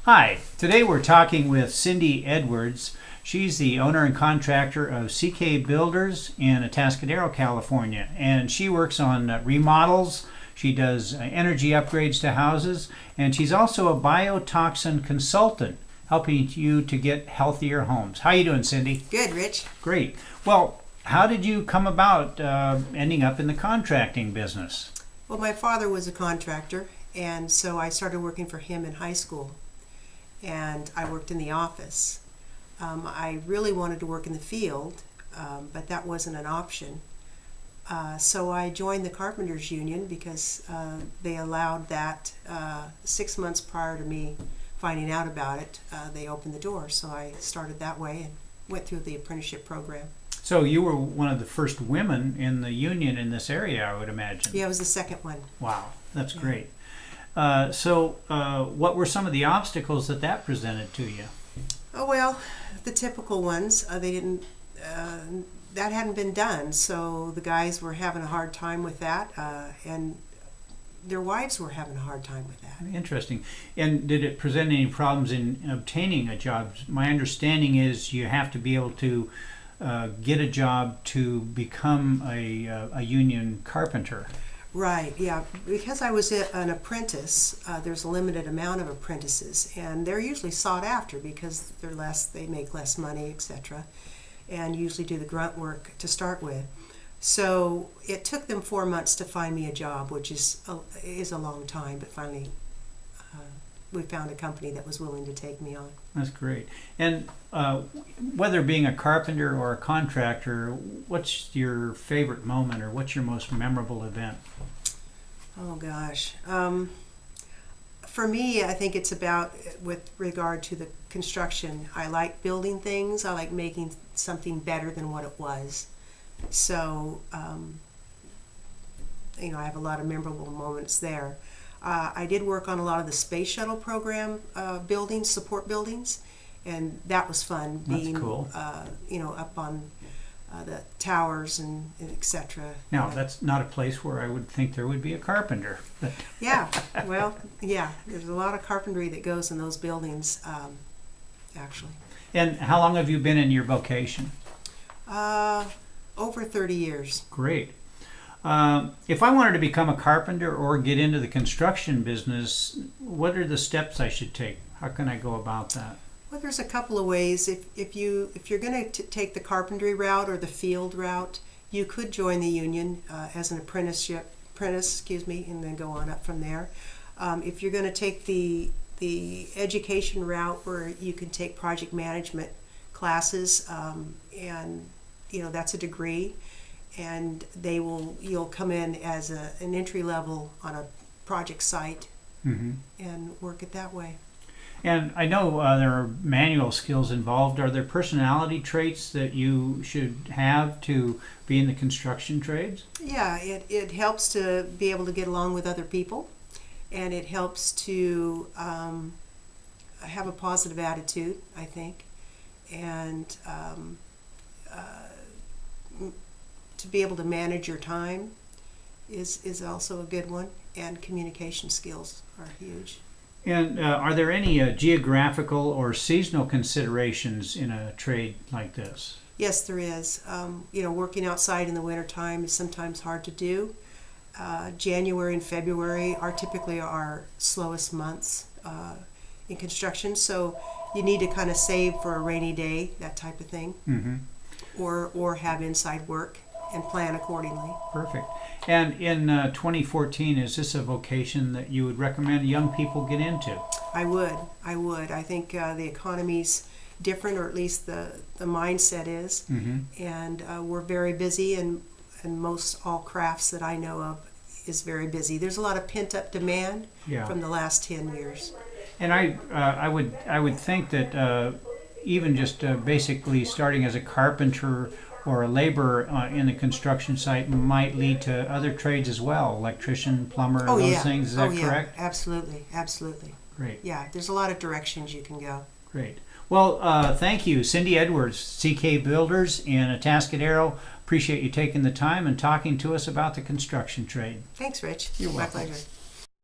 Hi, today we're talking with Cindy Edwards. She's the owner and contractor of CK Builders in Atascadero, California, and she works on remodels. She does energy upgrades to houses, and she's also a biotoxin consultant, helping you to get healthier homes. How you doing, Cindy? Good, Rich. Great. Well, how did you come about ending up in the contracting business? Well, my father was a contractor, and so I started working for him in high school, and I worked in the office. I really wanted to work in the field, but that wasn't an option. So I joined the Carpenters Union because they allowed that 6 months prior to me finding out about it. They opened the door, so I started that way and went through the apprenticeship program. So you were one of the first women in the union in this area, I would imagine. Yeah, I was the second one. Wow, that's great. So what were some of the obstacles that presented to you? Oh, well, the typical ones. They didn't. That hadn't been done, so the guys were having a hard time with that, and their wives were having a hard time with that. Interesting. And did it present any problems in obtaining a job? My understanding is you have to be able to get a job to become a union carpenter. Right, yeah. Because I was an apprentice, there's a limited amount of apprentices, and they're usually sought after because they make less money, etc., and usually do the grunt work to start with. So it took them 4 months to find me a job, which is a long time, but finally we found a company that was willing to take me on. That's great. And whether being a carpenter or a contractor, what's your favorite moment or what's your most memorable event? Oh gosh. For me, I think it's about, with regard to the construction, I like building things. I like making something better than what it was. So, I have a lot of memorable moments there. I did work on a lot of the space shuttle program buildings, support buildings, and that was fun. That's cool. Up on the towers and etc. Now, that's not a place where I would think there would be a carpenter. Yeah, well, yeah, there's a lot of carpentry that goes in those buildings, actually. And how long have you been in your vocation? Over 30 years. Great. If I wanted to become a carpenter or get into the construction business, what are the steps I should take? How can I go about that? Well, there's a couple of ways. If you're going to take the carpentry route or the field route, you could join the union as an apprentice, and then go on up from there. If you're going to take the education route, where you can take project management classes, and that's a degree, and you'll come in as an entry level on a project site, and work it that way. And I know there are manual skills involved. Are there personality traits that you should have to be in the construction trades? Yeah, it helps to be able to get along with other people, and it helps to have a positive attitude, I think, and to be able to manage your time is also a good one, and communication skills are huge. And are there any geographical or seasonal considerations in a trade like this? Yes, there is. Working outside in the wintertime is sometimes hard to do. January and February are typically our slowest months in construction, so you need to kind of save for a rainy day, that type of thing, or have inside work and plan accordingly. Perfect. And in 2014, is this a vocation that you would recommend young people get into? I would. I think the economy's different, or at least the mindset is. And we're very busy, and most all crafts that I know of is very busy. There's a lot of pent-up demand from the last 10 years. And I would think that even just basically starting as a carpenter or a laborer in the construction site might lead to other trades as well, electrician, plumber, those things. Is that correct? Absolutely. Great. Yeah, there's a lot of directions you can go. Great. Well, thank you, Cindy Edwards, CK Builders in Atascadero. Appreciate you taking the time and talking to us about the construction trade. Thanks, Rich. You're welcome. My pleasure.